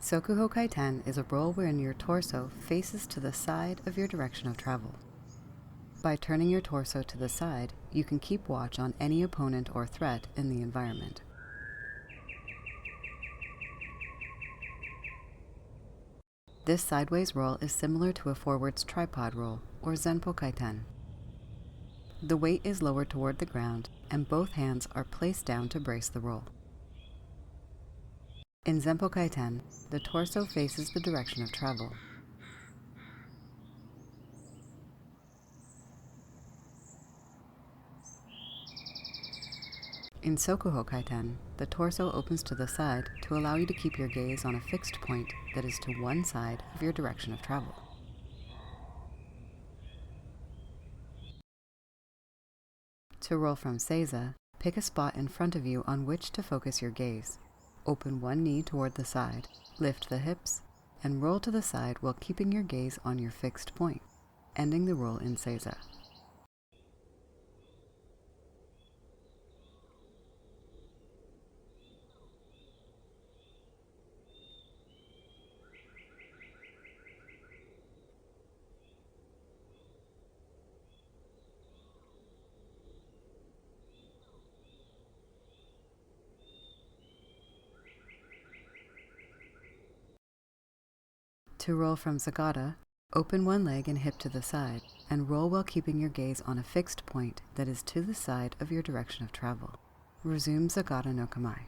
Sokuho Kaiten is a roll wherein your torso faces to the side of your direction of travel. By turning your torso to the side, you can keep watch on any opponent or threat in the environment. This sideways roll is similar to a forwards tripod roll, or zenpo kaiten. The weight is lowered toward the ground, and both hands are placed down to brace the roll. In zenpo kaiten, the torso faces the direction of travel. In Sokuho Kaiten, the torso opens to the side to allow you to keep your gaze on a fixed point that is to one side of your direction of travel. To roll from seiza, pick a spot in front of you on which to focus your gaze. Open one knee toward the side, lift the hips, and roll to the side while keeping your gaze on your fixed point, ending the roll in seiza. To roll from zagata, open one leg and hip to the side, and roll while keeping your gaze on a fixed point that is to the side of your direction of travel. Resume zagata no kamae.